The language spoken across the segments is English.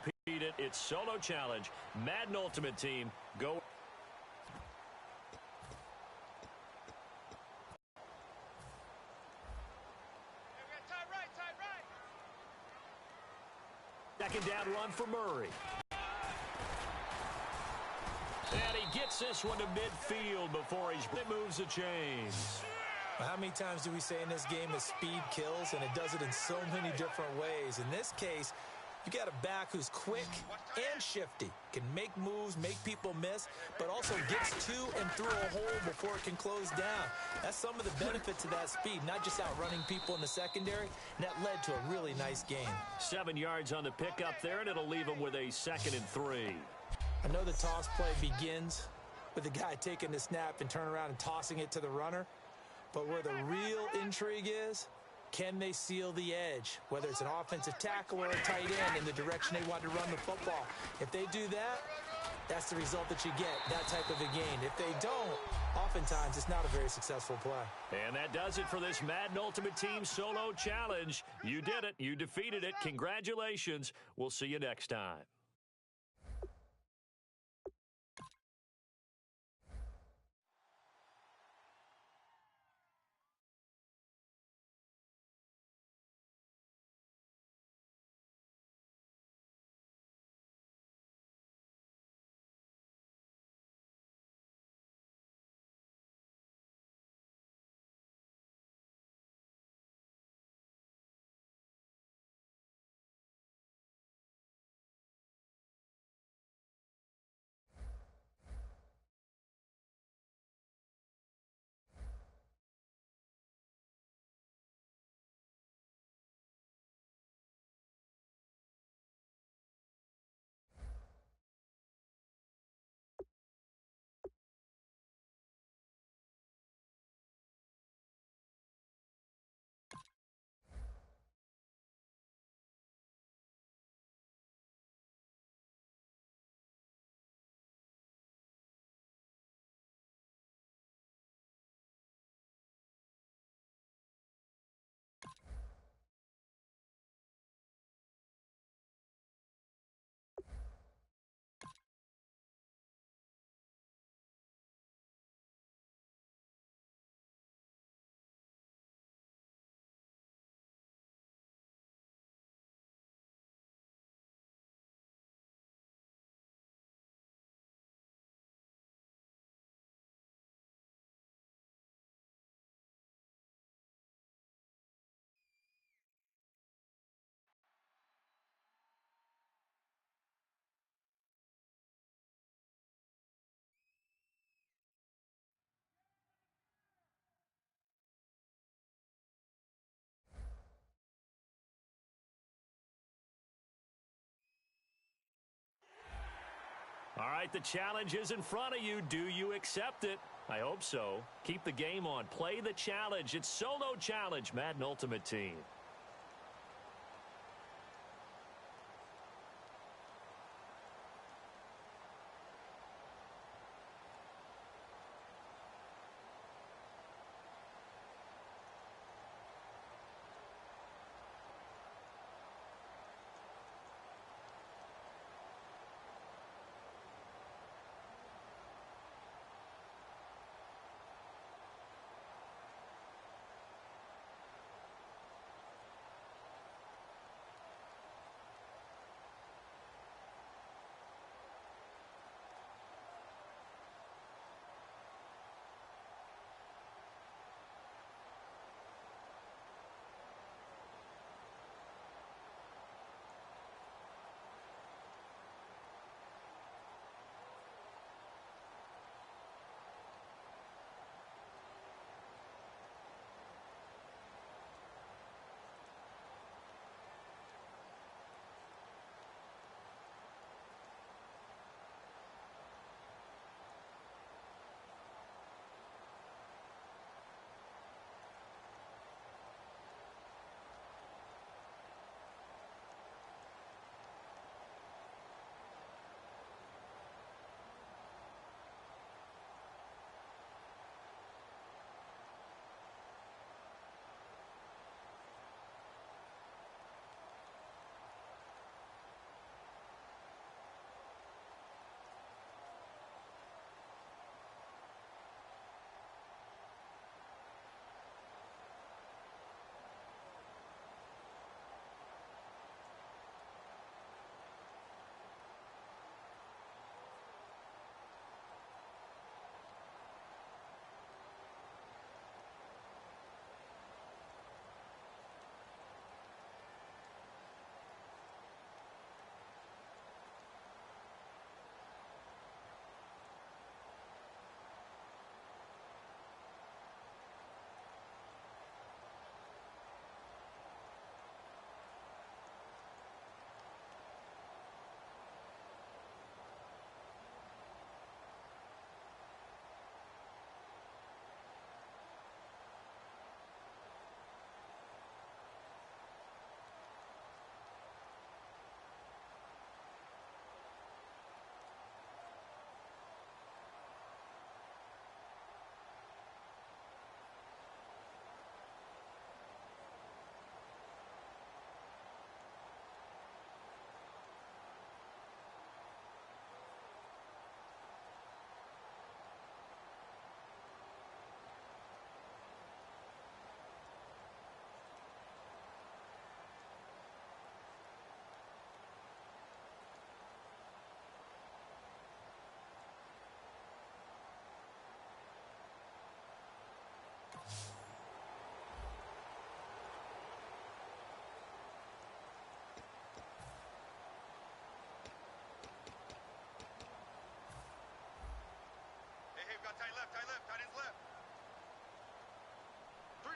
repeat it. It's solo challenge. Madden Ultimate Team, go. Second down run for Murray. And he gets this one to midfield before he moves the chains. How many times do we say in this game that speed kills, and it does it in so many different ways? In this case, you got a back who's quick and shifty, can make moves, make people miss, but also gets to and through a hole before it can close down. That's some of the benefits of that speed, not just outrunning people in the secondary, and that led to a really nice game. 7 yards on the pickup there, and it'll leave him with a 2nd and 3. I know the toss play begins with the guy taking the snap and turn around and tossing it to the runner. But where the real intrigue is, can they seal the edge, whether it's an offensive tackle or a tight end in the direction they want to run the football? If they do that, that's the result that you get, that type of a gain. If they don't, oftentimes it's not a very successful play. And that does it for this Madden Ultimate Team Solo Challenge. You did it. You defeated it. Congratulations. We'll see you next time. All right, the challenge is in front of you. Do you accept it? I hope so. Keep the game on. Play the challenge. It's Solo Challenge, Madden Ultimate Team.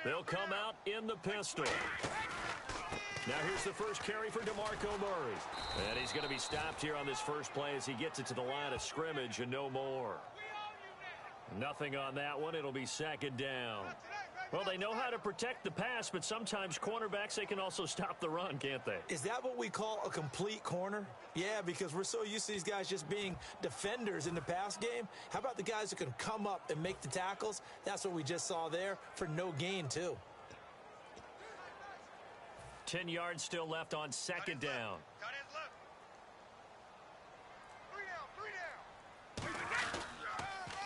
They'll come out in the pistol. Now here's the first carry for DeMarco Murray. And he's going to be stopped here on this first play as he gets it to the line of scrimmage and no more. Nothing on that one. It'll be second down. Well, they know how to protect the pass, but sometimes cornerbacks, they can also stop the run, can't they? Is that what we call a complete corner? Yeah, because we're so used to these guys just being defenders in the pass game. How about the guys who can come up and make the tackles? That's what we just saw there for no gain, too. 10 yards still left on second down.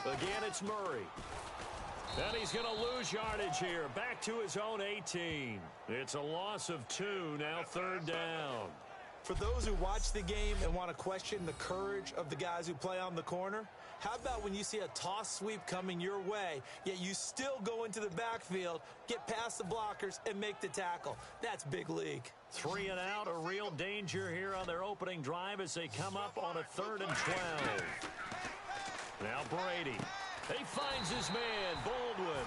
Again, it's Murray. And he's going to lose yardage here. Back to his own 18. It's a loss of 2, now third down. For those who watch the game and want to question the courage of the guys who play on the corner, how about when you see a toss sweep coming your way, yet you still go into the backfield, get past the blockers, and make the tackle? That's big league. 3 and out, a real danger here on their opening drive as they come up on a 3rd and 12. Now Brady. He finds his man, Baldwin.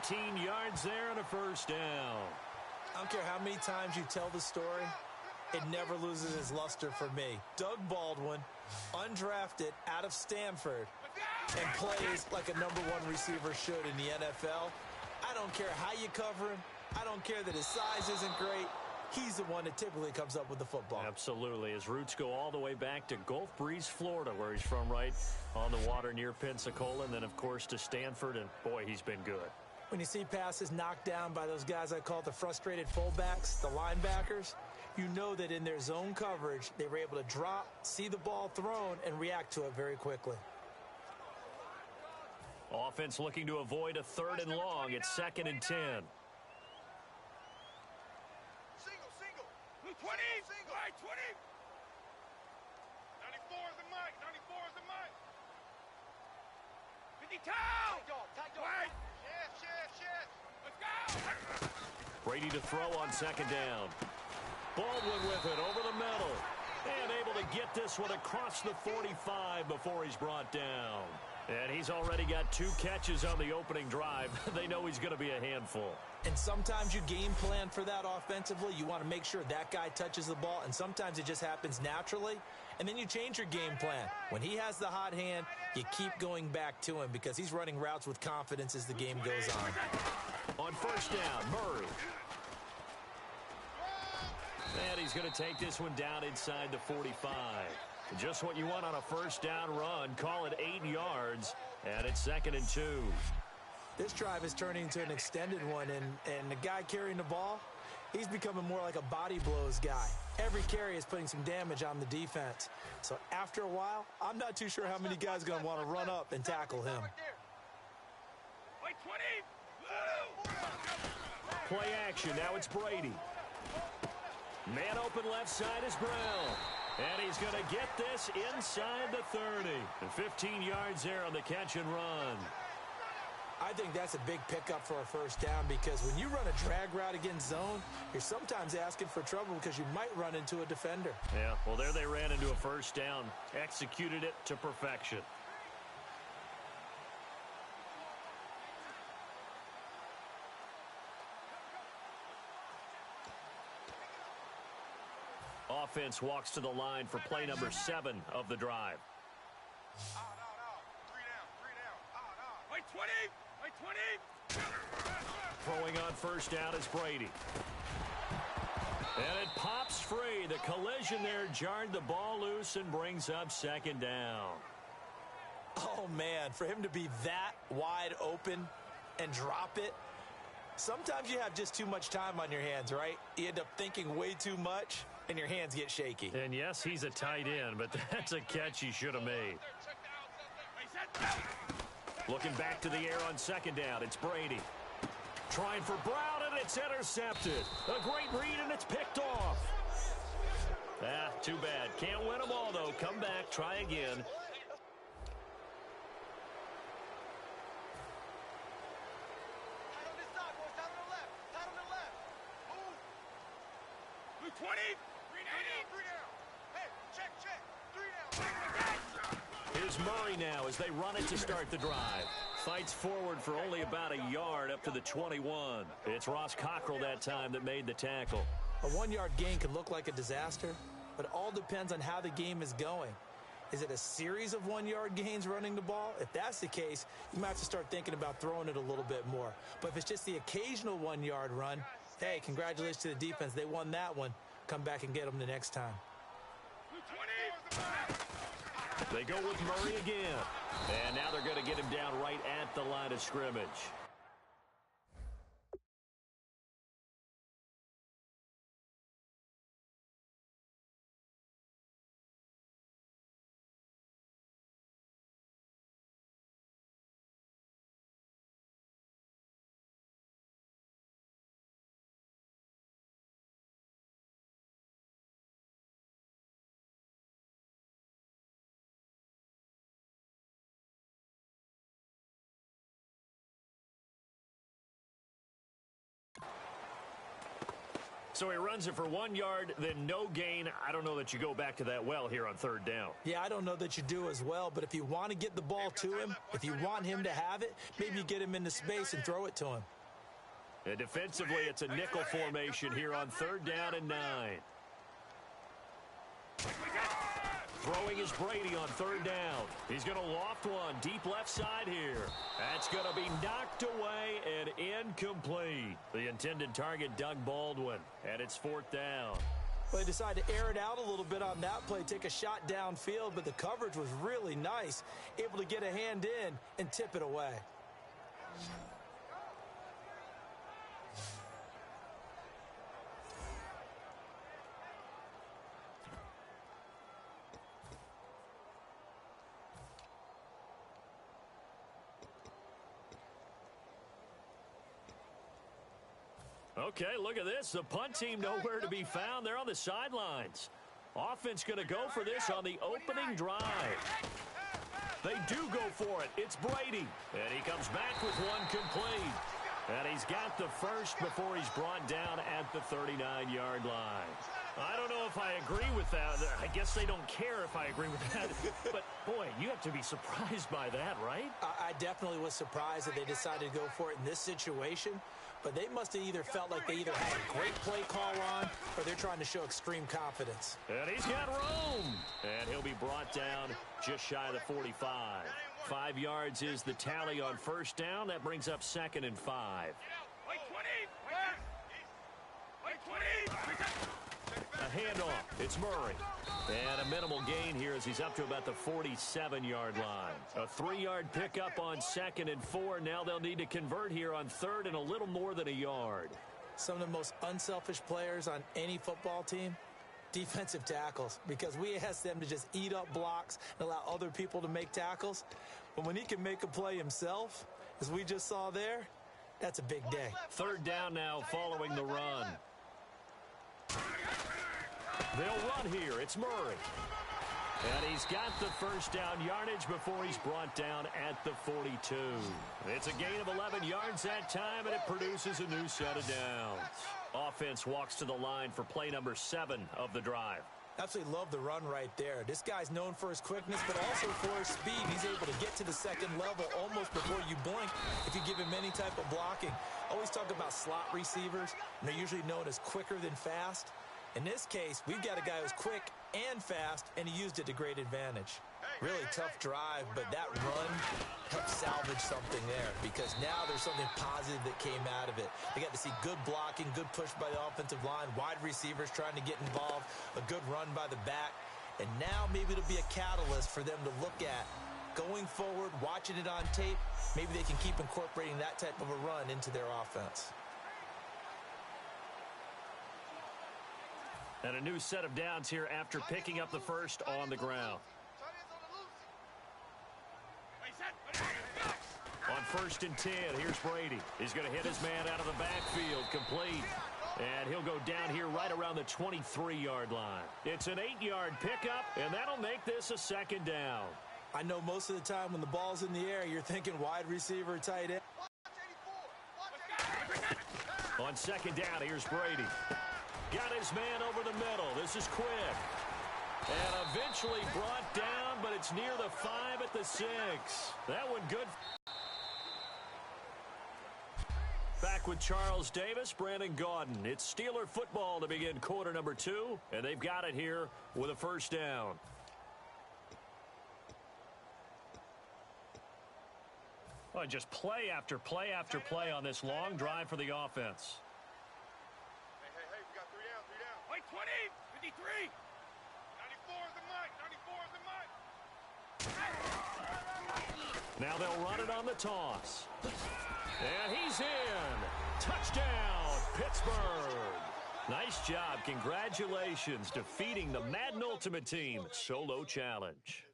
18 yards there and a first down. I don't care how many times you tell the story, it never loses its luster for me. Doug Baldwin, undrafted out of Stanford, and plays like a #1 receiver should in the NFL. I don't care how you cover him. I don't care that his size isn't great. He's the one that typically comes up with the football. Absolutely. His roots go all the way back to Gulf Breeze, Florida, where he's from, right on the water near Pensacola, and then, of course, to Stanford, and, boy, he's been good. When you see passes knocked down by those guys I call the frustrated fullbacks, the linebackers, you know that in their zone coverage, they were able to drop, see the ball thrown, and react to it very quickly. Offense looking to avoid a 3rd and long. It's 2nd and 10. Single. 20. Right, 20. 94 is the mic. 94 is the mic. 50 towel. Tight dog. Right. Shit. Let's go. Brady to throw on 2nd down. Baldwin with it over the middle. And able to get this one across the 45 before he's brought down. And he's already got 2 catches on the opening drive. They know he's going to be a handful. And sometimes you game plan for that offensively. You want to make sure that guy touches the ball, and sometimes it just happens naturally. And then you change your game plan. When he has the hot hand, you keep going back to him because he's running routes with confidence as the game goes on. On 1st down, Murray. And he's going to take this one down inside the 45. Just what you want on a 1st down run. Call it 8 yards, and it's 2nd and 2. This drive is turning into an extended one, and the guy carrying the ball, he's becoming more like a body blows guy. Every carry is putting some damage on the defense. So after a while, I'm not too sure how many guys are going to want to run up and tackle him. Play action. Now it's Brady. Man open left side is Brown. And he's going to get this inside the 30. And 15 yards there on the catch and run. I think that's a big pickup for a 1st down because when you run a drag route against zone, you're sometimes asking for trouble because you might run into a defender. Yeah, well, there they ran into a 1st down. Executed it to perfection. Offense walks to the line for play number 7 of the drive. 3 down. Wait, 20. Throwing on 1st down is Brady. And it pops free. The collision there jarred the ball loose and brings up 2nd down. Oh, man, for him to be that wide open and drop it, sometimes you have just too much time on your hands, right? You end up thinking way too much, and your hands get shaky. And, yes, he's a tight end, but that's a catch he should have made. Looking back to the air on 2nd down, it's Brady. Trying for Brown, and it's intercepted. A great read, and it's picked off. Too bad. Can't win them all, though. Come back, try again. Tight on the left. Move. 20. 3 down. Hey, check. 3 down. Here's Murray now as they run it to start the drive. Fights forward for only about a yard up to the 21. It's Ross Cockrell that time that made the tackle. A 1-yard gain can look like a disaster, but it all depends on how the game is going. Is it a series of 1-yard gains running the ball? If that's the case, you might have to start thinking about throwing it a little bit more. But if it's just the occasional 1-yard run, hey, congratulations to the defense. They won that one. Come back and get them the next time. They go with Murray again. And now they're going to get him down right at the line of scrimmage. So he runs it for 1 yard, then no gain. I don't know that you go back to that well here on third down. Yeah, I don't know that you do as well, but if you want to get the ball to him, if you want him to have it, maybe you get him into space and throw it to him. And defensively, it's a nickel formation here on third down and 9. Throwing is Brady on third down. He's going to loft one deep left side here. That's going to be knocked away and incomplete. The intended target, Doug Baldwin, and it's fourth down. Well, they decided to air it out a little bit on that play, take a shot downfield, but the coverage was really nice, able to get a hand in and tip it away. Okay, look at this. The punt team nowhere to be found. They're on the sidelines. Offense going to go for this on the opening drive. They do go for it. It's Brady. And he comes back with one complete. And he's got the first before he's brought down at the 39-yard line. I don't know if I agree with that. I guess they don't care if I agree with that. But, boy, you have to be surprised by that, right? I definitely was surprised that they decided to go for it in this situation. But they must have either felt like they either had a great play call on or they're trying to show extreme confidence. And he's got room. And he'll be brought down just shy of the 45. 5 yards is the tally on first down. That brings up 2nd and 5. A handoff. It's Murray. And a minimal gain here as he's up to about the 47-yard line. A 3-yard pickup on 2nd and 4. Now they'll need to convert here on 3rd and a little more than a yard. Some of the most unselfish players on any football team, defensive tackles, because we ask them to just eat up blocks and allow other people to make tackles. But when he can make a play himself, as we just saw there, that's a big day. 3rd down now following the run. They'll run here. It's Murray. And he's got the first down yardage before he's brought down at the 42. It's a gain of 11 yards that time, and it produces a new set of downs. Offense walks to the line for play number 7 of the drive. Absolutely love the run right there. This guy's known for his quickness, but also for his speed. He's able to get to the second level almost before you blink if you give him any type of blocking. Always talk about slot receivers, and they're usually known as quicker than fast. In this case, we've got a guy who's quick and fast, and he used it to great advantage. Really tough drive, but that run helped salvage something there because now there's something positive that came out of it. They got to see good blocking, good push by the offensive line, wide receivers trying to get involved, a good run by the back, and now maybe it'll be a catalyst for them to look at going forward, watching it on tape. Maybe they can keep incorporating that type of a run into their offense. And a new set of downs here after picking up the first on the ground. On 1st and 10, here's Brady. He's going to hit his man out of the backfield, complete. And he'll go down here right around the 23-yard line. It's an 8-yard pickup, and that'll make this a 2nd down. I know most of the time when the ball's in the air, you're thinking wide receiver, tight end. On 2nd down, here's Brady. Got his man over the middle. This is quick. And eventually brought down, but it's near the 5 at the 6. That one good. Back with Charles Davis, Brandon Gaudin. It's Steeler football to begin quarter number 2, and they've got it here with a first down. Well, just play after play after play on this long drive for the offense. Hey, we got 3 down, 3 down. Wait, 20, 53. 94 is the mic, 94 is the mic. Now they'll run it on the toss. And he's in. Touchdown, Pittsburgh. Nice job. Congratulations defeating the Madden Ultimate Team Solo Challenge.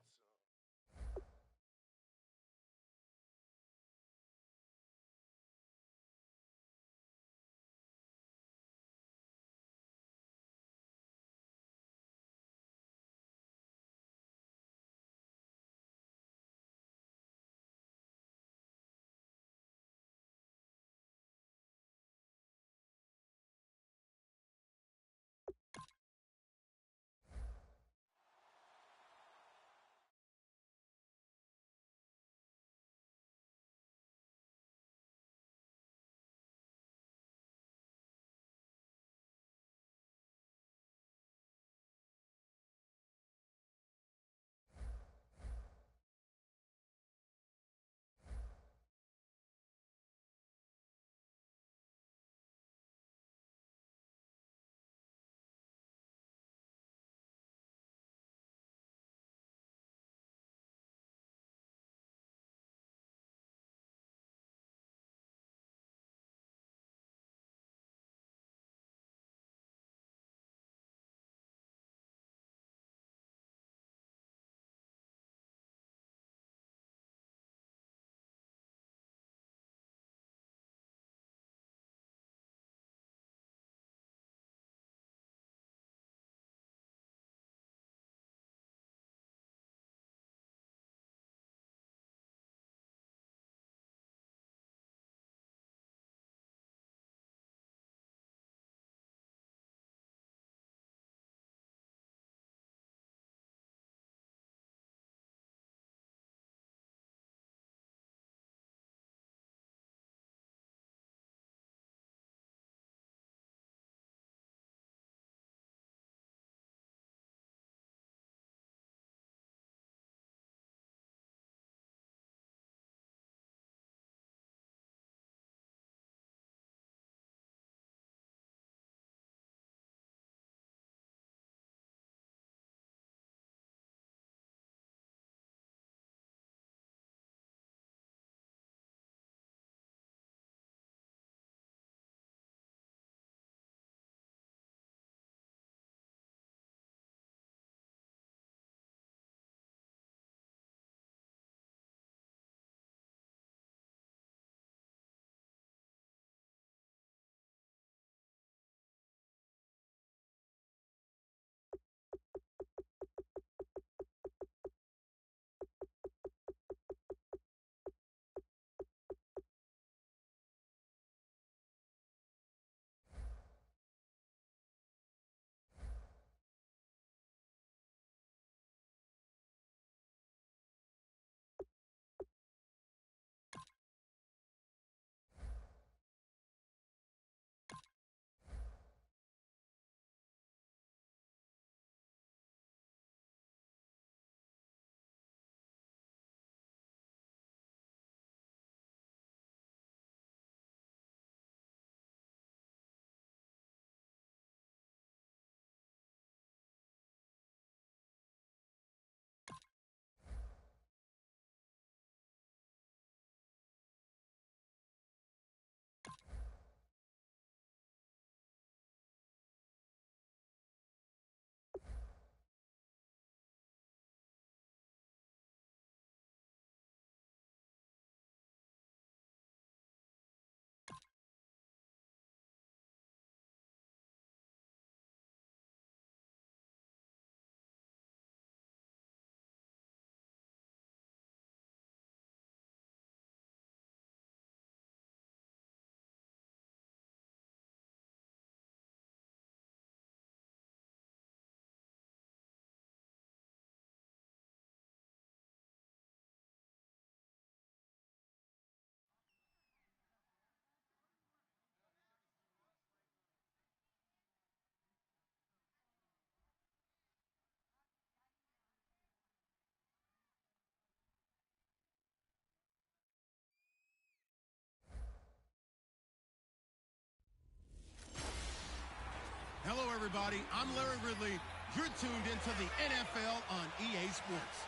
everybody. I'm Larry Ridley. You're tuned into the NFL on EA Sports.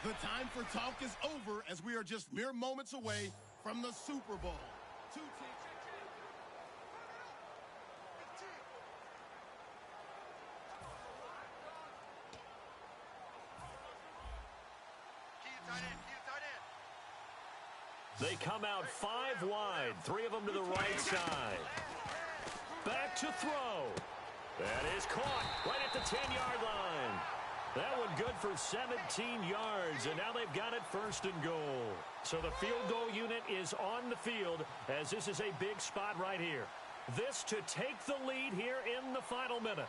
The time for talk is over as we are just mere moments away from the Super Bowl. Two teams. They come out 5 wide, 3 of them to the right side. Back to throw. That is caught right at the 10-yard line. That one good for 17 yards, and now they've got it 1st and goal. So the field goal unit is on the field as this is a big spot right here. This to take the lead here in the final minute.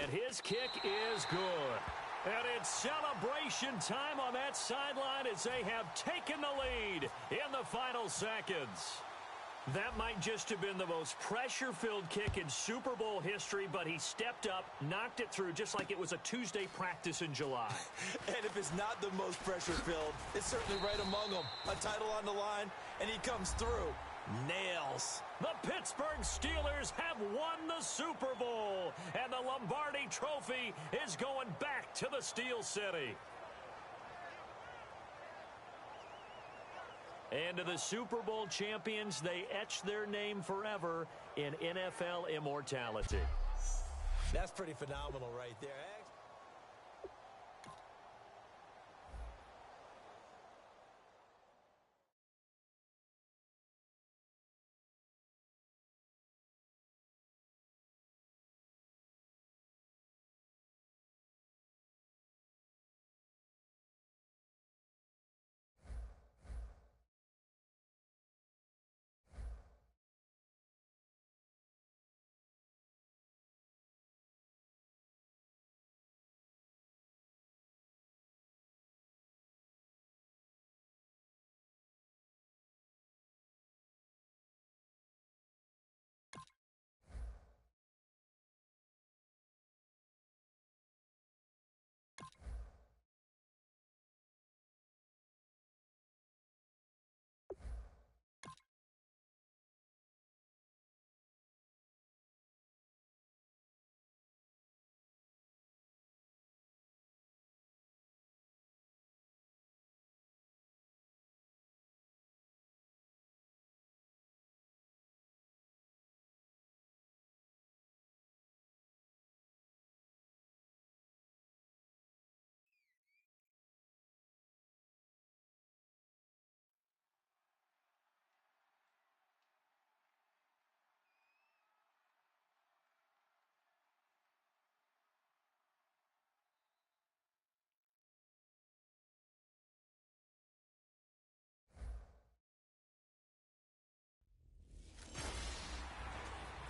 And his kick is good. And it's celebration time on that sideline as they have taken the lead in the final seconds. That might just have been the most pressure-filled kick in Super Bowl history, but he stepped up, knocked it through just like it was a Tuesday practice in July. And if it's not the most pressure-filled, it's certainly right among them. A title on the line, and he comes through. Nails. The Pittsburgh Steelers have won the Super Bowl, and the Lombardi Trophy is going back to the Steel City. And to the Super Bowl champions, they etch their name forever in NFL immortality. That's pretty phenomenal right there.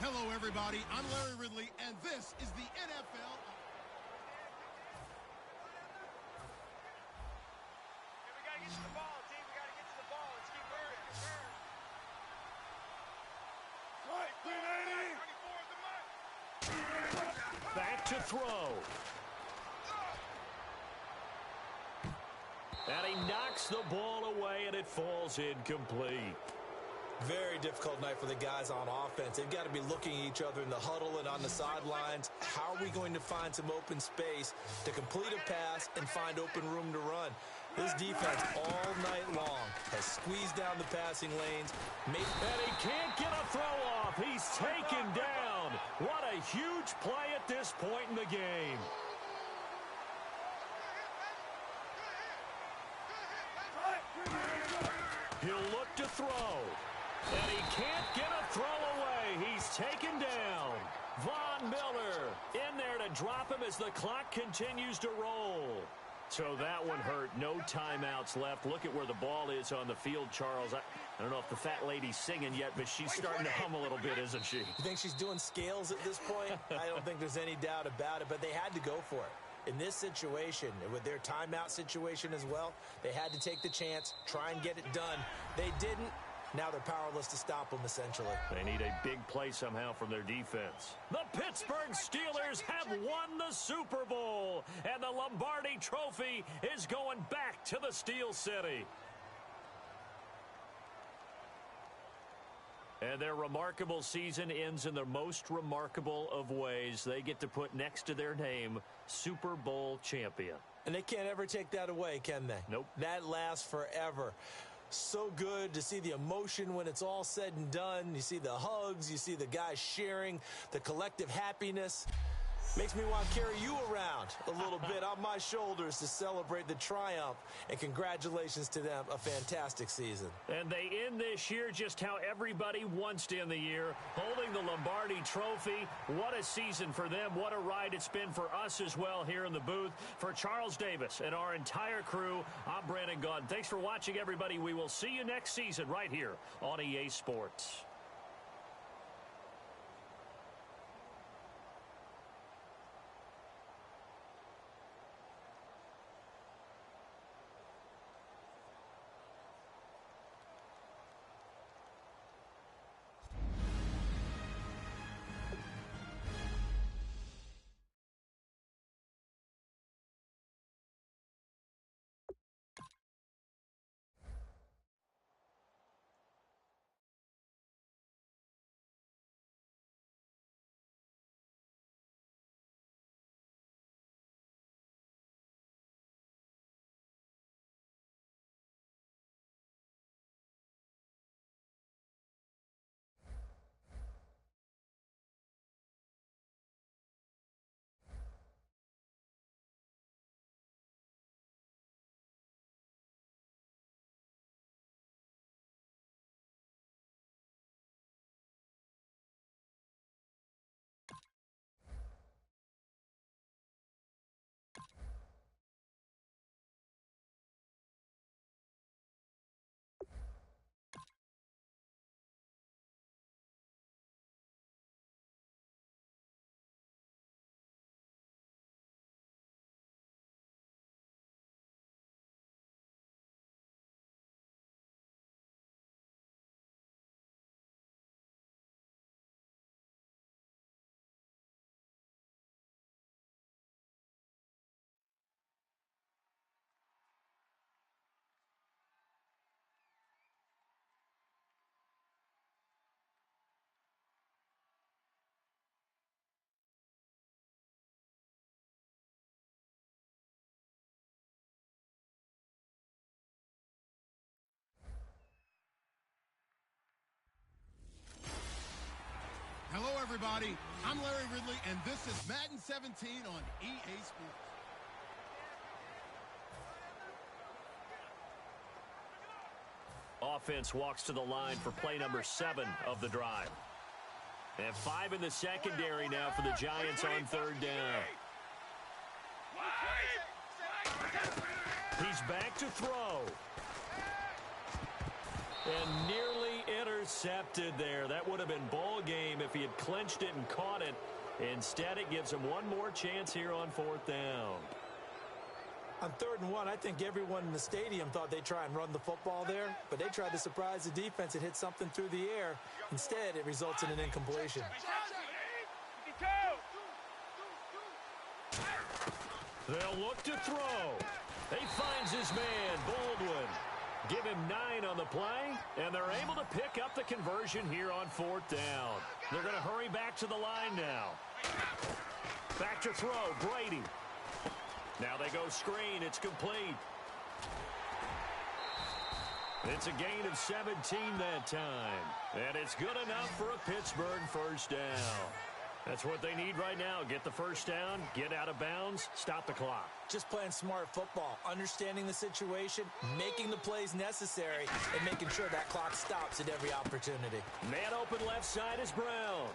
Hello, everybody. I'm Larry Ridley, and this is the NFL. Hey, we got to get to the ball, team. We got to get to the ball. Let's keep moving. Right, 380. Back to throw. And he knocks the ball away, and it falls incomplete. Very difficult night for the guys on offense. They've got to be looking at each other in the huddle and on the sidelines. How are we going to find some open space to complete a pass and find open room to run? This defense all night long has squeezed down the passing lanes. And he can't get a throw off. He's taken down. What a huge play at this point in the game. He'll look to throw. And he can't get a throw away. He's taken down. Von Miller in there to drop him as the clock continues to roll. So that one hurt. No timeouts left. Look at where the ball is on the field, Charles. I don't know if the fat lady's singing yet, but she's starting to hum a little bit, isn't she? You think she's doing scales at this point? I don't think there's any doubt about it, but they had to go for it. In this situation, with their timeout situation as well, they had to take the chance, try and get it done. They didn't. Now they're powerless to stop them, essentially. They need a big play somehow from their defense. The Pittsburgh Steelers have won the Super Bowl, and the Lombardi Trophy is going back to the Steel City. And their remarkable season ends in the most remarkable of ways. They get to put next to their name, Super Bowl champion. And they can't ever take that away, can they? Nope. That lasts forever. So good to see the emotion when it's all said and done. You see the hugs, you see the guys sharing, the collective happiness. Makes me want to carry you around a little bit on my shoulders to celebrate the triumph. And congratulations to them, a fantastic season. And they end this year just how everybody wants to end the year, holding the Lombardi Trophy. What a season for them. What a ride it's been for us as well here in the booth. For Charles Davis and our entire crew, I'm Brandon Gaudin. Thanks for watching, everybody. We will see you next season right here on EA Sports. Hello, everybody. I'm Larry Ridley, and this is Madden 17 on EA Sports. Offense walks to the line for play number 7 of the drive. And 5 in the secondary now for the Giants on third down. He's back to throw. And nearly intercepted there. That would have been ball game if he had clinched it and caught it. Instead, it gives him one more chance here on fourth down. On 3rd and 1, I think everyone in the stadium thought they'd try and run the football there, but they tried to surprise the defense and hit something through the air. Instead, it results in an incompletion. They'll look to throw. He finds his man, Baldwin. Give him 9 on the play, and they're able to pick up the conversion here on 4th down. They're going to hurry back to the line now. Back to throw, Brady. Now they go screen. It's complete. It's a gain of 17 that time. And it's good enough for a Pittsburgh first down. That's what they need right now. Get the first down, get out of bounds, stop the clock. Just playing smart football, understanding the situation, making the plays necessary, and making sure that clock stops at every opportunity. Man open left side is Brown.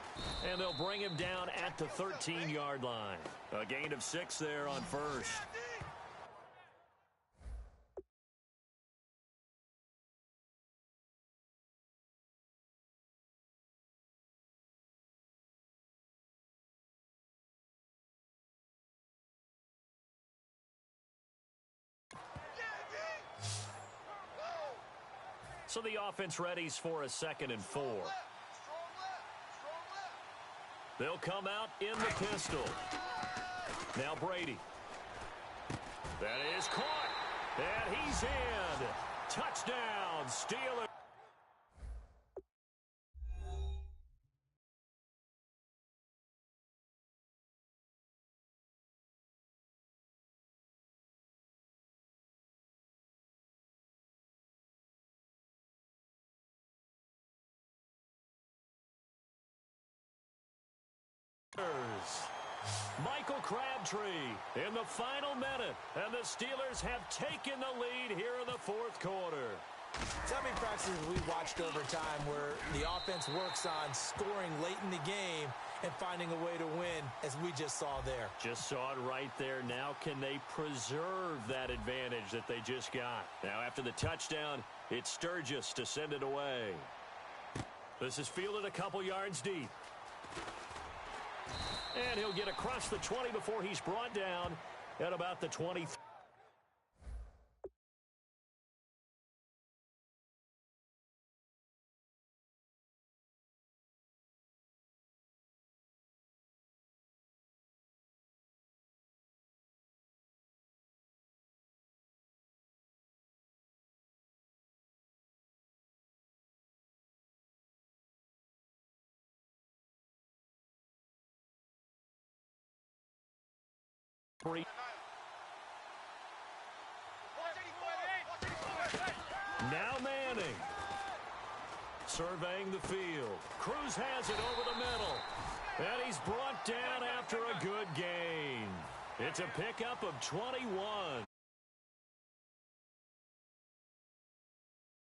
And they'll bring him down at the 13-yard line. A gain of 6 there on first. So the offense readies for a 2nd and 4. They'll come out in the pistol. Now Brady. That is caught. And he's in. Touchdown, Steelers. Michael Crabtree in the final minute, and the Steelers have taken the lead here in the 4th quarter. So many practices we watched over time where the offense works on scoring late in the game and finding a way to win, as we just saw there. Just saw it right there. Now can they preserve that advantage that they just got? Now after the touchdown, it's Sturgis to send it away. This is fielded a couple yards deep. And he'll get across the 20 before he's brought down at about the 23. Now Manning. Surveying the field. Cruz has it over the middle. And he's brought down after a good gain. It's a pickup of 21.